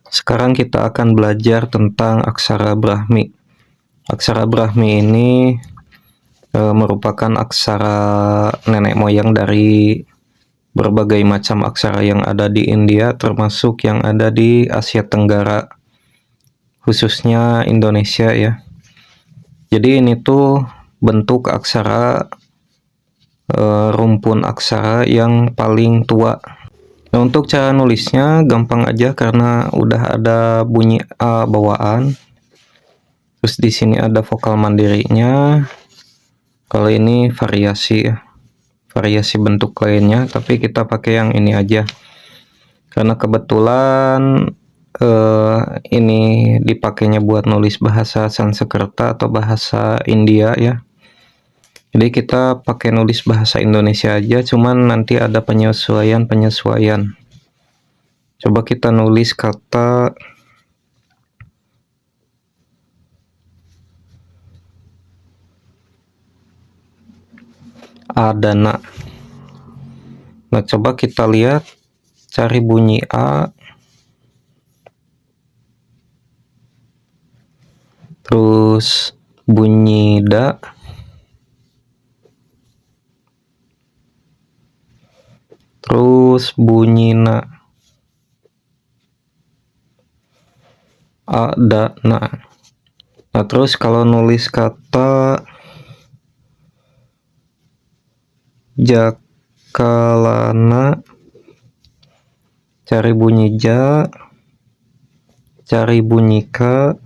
Sekarang kita akan belajar tentang aksara Brahmi. Aksara Brahmi ini merupakan aksara nenek moyang dari berbagai macam aksara yang ada di India, termasuk yang ada di Asia Tenggara, khususnya Indonesia ya. Jadi ini tuh bentuk aksara rumpun aksara yang paling tua. Nah, untuk cara nulisnya gampang aja karena udah ada bunyi A bawaan. Terus di sini ada vokal mandirinya. Kalau ini variasi ya. Variasi bentuk lainnya, tapi kita pakai yang ini aja. Karena kebetulan ini dipakainya buat nulis bahasa Sanskerta atau bahasa India ya. Jadi kita pakai nulis bahasa Indonesia aja, cuman nanti ada penyesuaian. Coba kita nulis kata Adana. Nah, coba kita lihat, cari bunyi A, terus bunyi Da, terus bunyi Na. Adana. Nah, terus kalau nulis kata Jakalana, cari bunyi Ja, cari bunyi Ka,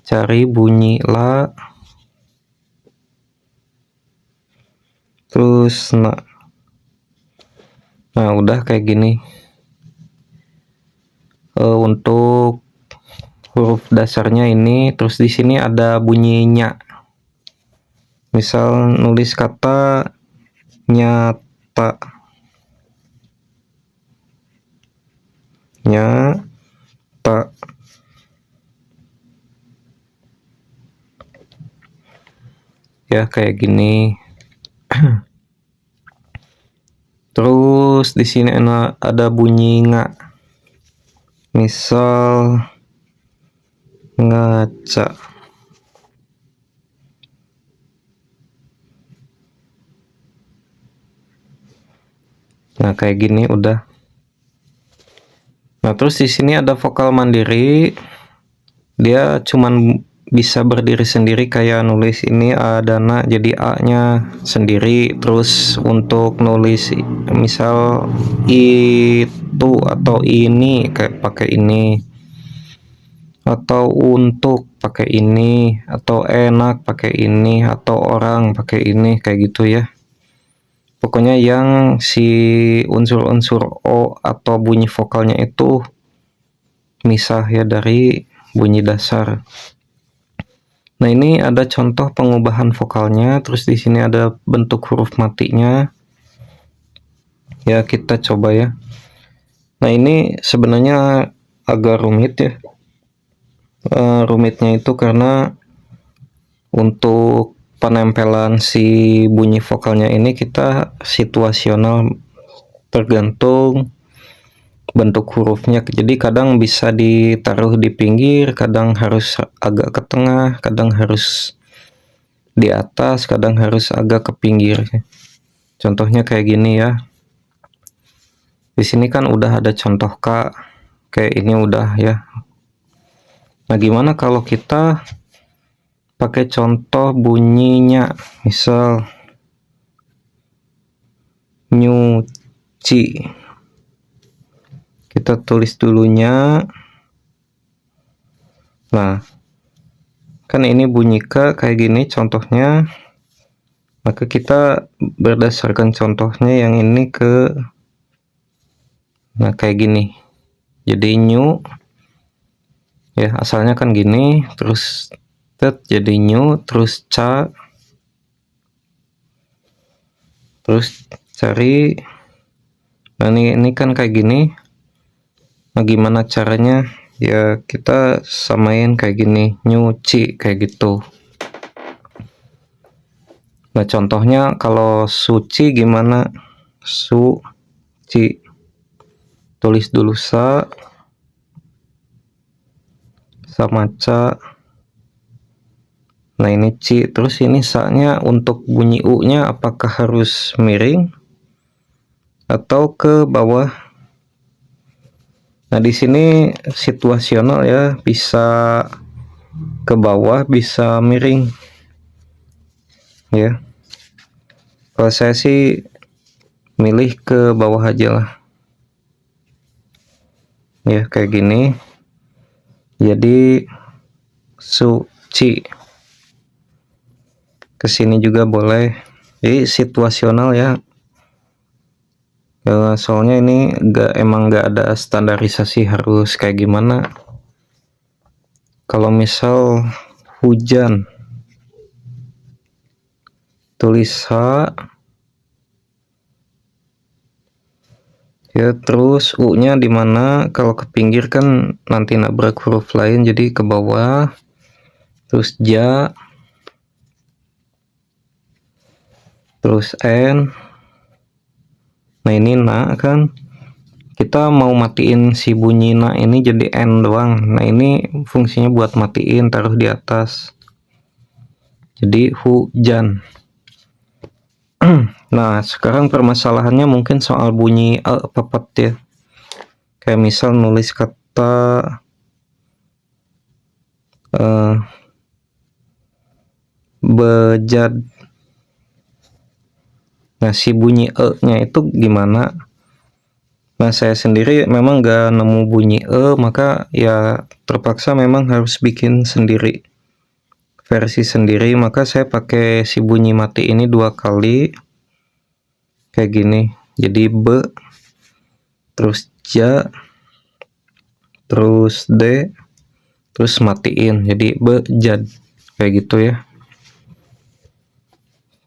cari bunyi La, terus Na. Nah, udah kayak gini. Untuk huruf dasarnya ini, terus di sini ada bunyinya. Misal nulis kata nyata, nyata. Ya kayak gini. Terus di sini ada bunyi nga. Misal ngaca. Nah, kayak gini udah. Nah, terus di sini ada vokal mandiri. Dia cuman bisa berdiri sendiri kayak nulis ini Adana, jadi A-nya sendiri. Terus untuk nulis misal itu atau ini kayak pakai ini, atau untuk pakai ini, atau enak pakai ini, atau orang pakai ini, kayak gitu ya. Pokoknya yang si unsur-unsur O atau bunyi vokalnya itu misah ya dari bunyi dasar. Nah, ini ada contoh pengubahan vokalnya, terus di sini ada bentuk huruf matinya. Ya, kita coba ya. Nah, ini sebenarnya agak rumit ya. Rumitnya itu karena untuk penempelan si bunyi vokalnya ini kita situasional, tergantung bentuk hurufnya. Jadi kadang bisa ditaruh di pinggir, kadang harus agak ke tengah, kadang harus di atas, kadang harus agak ke pinggir. Contohnya kayak gini ya. Di sini kan udah ada contoh K, kayak ini udah ya. Nah, gimana kalau kita pakai contoh bunyinya, misal nyuci. Kita tulis dulunya. Nah, kan ini bunyi K kayak gini contohnya. Maka kita berdasarkan contohnya yang ini ke, nah kayak gini. Jadi nyu ya, asalnya kan gini, terus jadi nyu, terus ca, terus cari. Nah, ini kan kayak gini. Nah, gimana caranya? Ya kita samain kayak gini, nyuci kayak gitu. Nah, contohnya kalau suci gimana? Suci. Tulis dulu sa, sama ca. Nah ini ci, terus ini sa-nya untuk bunyi u-nya apakah harus miring atau ke bawah? Nah di sini situasional ya, bisa ke bawah, bisa miring ya. Kalau saya sih milih ke bawah aja lah ya, kayak gini. Jadi suci, kesini juga boleh. Jadi situasional ya. Soalnya ini emang nggak ada standarisasi harus kayak gimana. Kalau misal hujan, tulis H ya, terus U-nya di mana? Kalau ke pinggir kan nanti nabrak huruf lain, jadi ke bawah. Terus ja, terus N. Nah ini na kan, kita mau matiin si bunyi na ini jadi N doang. Nah ini fungsinya buat matiin, taruh di atas. Jadi hujan. Nah sekarang permasalahannya mungkin soal bunyi pepet ya. Kayak misal nulis kata bejad. Nah si bunyi nya itu gimana? Nah saya sendiri memang gak nemu bunyi maka ya terpaksa memang harus bikin sendiri, versi sendiri. Maka saya pakai si bunyi mati ini 2 kali kayak gini. Jadi be, terus ja, terus d, terus matiin, jadi bejad kayak gitu ya.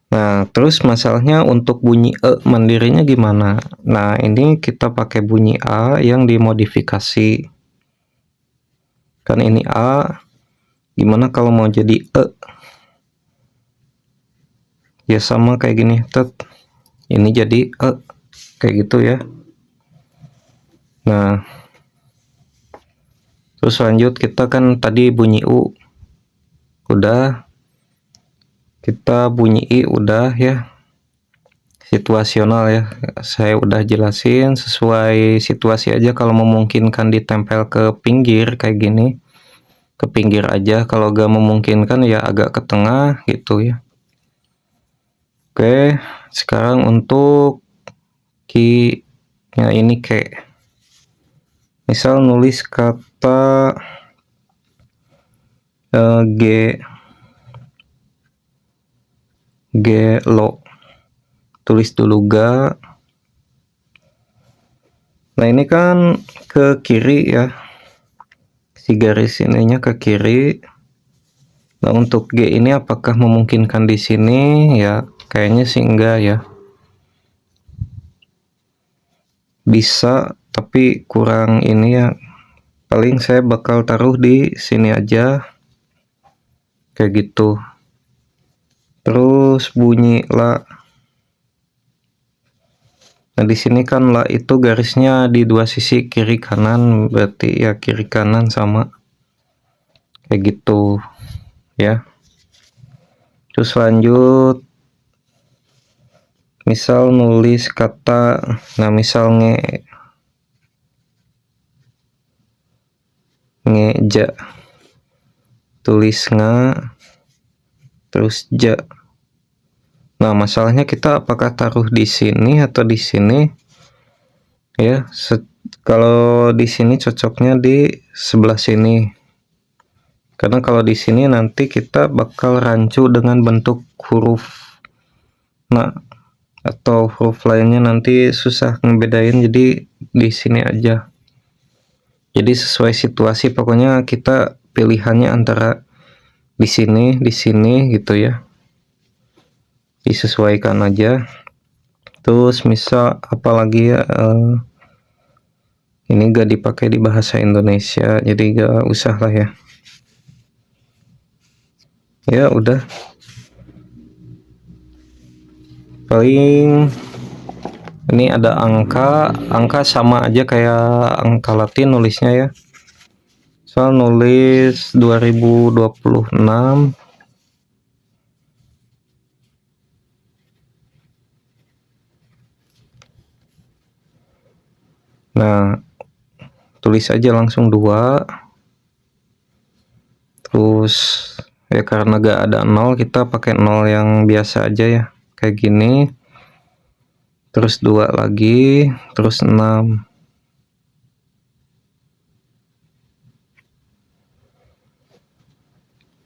Nah terus masalahnya untuk bunyi mandirinya gimana? Nah ini kita pakai bunyi a yang dimodifikasi. Kan ini a, gimana kalau mau jadi ya sama kayak gini, ini jadi kayak gitu ya. Nah terus lanjut, kita kan tadi bunyi u udah, kita bunyi i udah ya, situasional ya, saya udah jelasin sesuai situasi aja. Kalau memungkinkan ditempel ke pinggir kayak gini, ke pinggir aja. Kalau gak memungkinkan ya agak ke tengah gitu ya. Oke, sekarang untuk ya ini kayak misal nulis kata gelo, tulis dulu ga. Nah ini kan ke kiri ya, si garis ininya ke kiri. Nah untuk G ini apakah memungkinkan di sini? Ya kayaknya sih enggak ya. Bisa tapi kurang ini ya. Paling saya bakal taruh di sini aja kayak gitu. Terus bunyi la. Nah di sini kan la itu garisnya di 2 sisi kiri kanan, berarti ya kiri kanan sama kayak gitu ya. Terus lanjut, misal nulis kata, nah misal ngeja, tulis nga, terus ja. Nah masalahnya kita apakah taruh di sini atau di sini ya. Kalau di sini cocoknya di sebelah sini, karena kalau di sini nanti kita bakal rancu dengan bentuk huruf nah atau huruf lainnya, nanti susah ngebedain. Jadi di sini aja. Jadi sesuai situasi, pokoknya kita pilihannya antara di sini gitu ya, disesuaikan aja. Terus misal apalagi ya, ini gak dipakai di bahasa Indonesia, jadi gak usah lah ya. Ya udah, paling ini ada angka sama aja kayak angka Latin nulisnya ya. misal nulis 2026. Nah, tulis aja langsung 2. Terus ya karena gak ada 0, kita pakai 0 yang biasa aja ya, kayak gini. Terus 2 lagi, terus 6.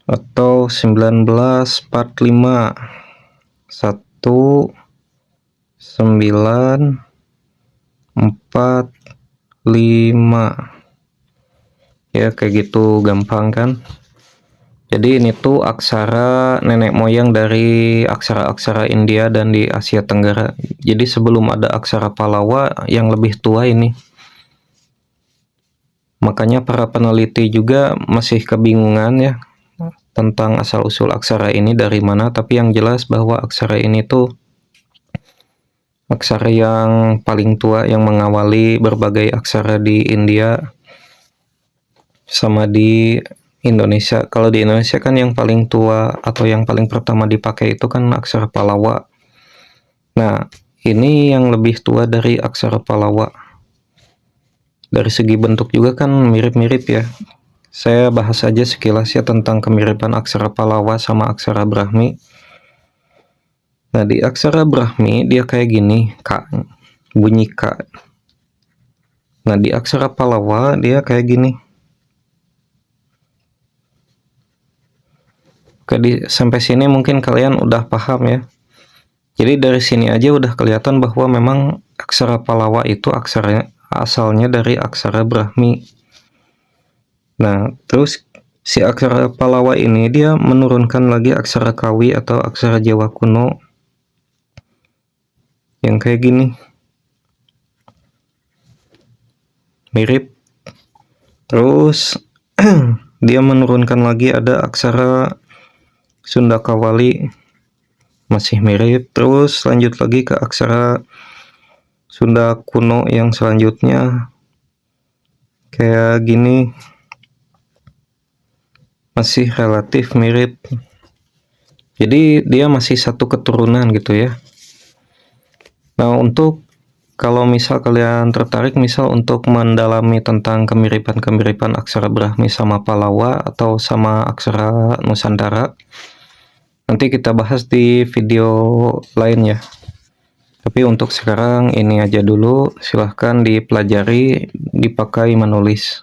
Atau 1945. 1 9 4 5. Ya kayak gitu, gampang kan. Jadi ini tuh aksara nenek moyang dari aksara-aksara India dan di Asia Tenggara. Jadi sebelum ada aksara Pallawa yang lebih tua ini. Makanya para peneliti juga masih kebingungan ya tentang asal-usul aksara ini dari mana, tapi yang jelas bahwa aksara ini tuh aksara yang paling tua yang mengawali berbagai aksara di India sama di Indonesia. Kalau di Indonesia kan yang paling tua atau yang paling pertama dipakai itu kan aksara Pallawa. Nah, ini yang lebih tua dari aksara Pallawa. Dari segi bentuk juga kan mirip-mirip ya. Saya bahas aja sekilas ya tentang kemiripan aksara Pallawa sama aksara Brahmi. Nah, di aksara Brahmi dia kayak gini, K, bunyi K. Nah, di aksara Pallawa dia kayak gini. Oke, sampai sini mungkin kalian udah paham ya. Jadi dari sini aja udah kelihatan bahwa memang aksara Pallawa itu asalnya dari aksara Brahmi. Nah, terus si aksara Pallawa ini dia menurunkan lagi aksara Kawi atau aksara Jawa kuno yang kayak gini. Mirip. Terus dia menurunkan lagi ada aksara Sunda Kawali, masih mirip. Terus lanjut lagi ke aksara Sunda kuno yang selanjutnya kayak gini, masih relatif mirip. Jadi dia masih satu keturunan gitu ya. Nah, untuk kalau misal kalian tertarik misal untuk mendalami tentang kemiripan-kemiripan aksara Brahmi sama Pallawa atau sama aksara Nusantara, nanti kita bahas di video lain ya. Tapi untuk sekarang ini aja dulu, silahkan dipelajari, dipakai menulis.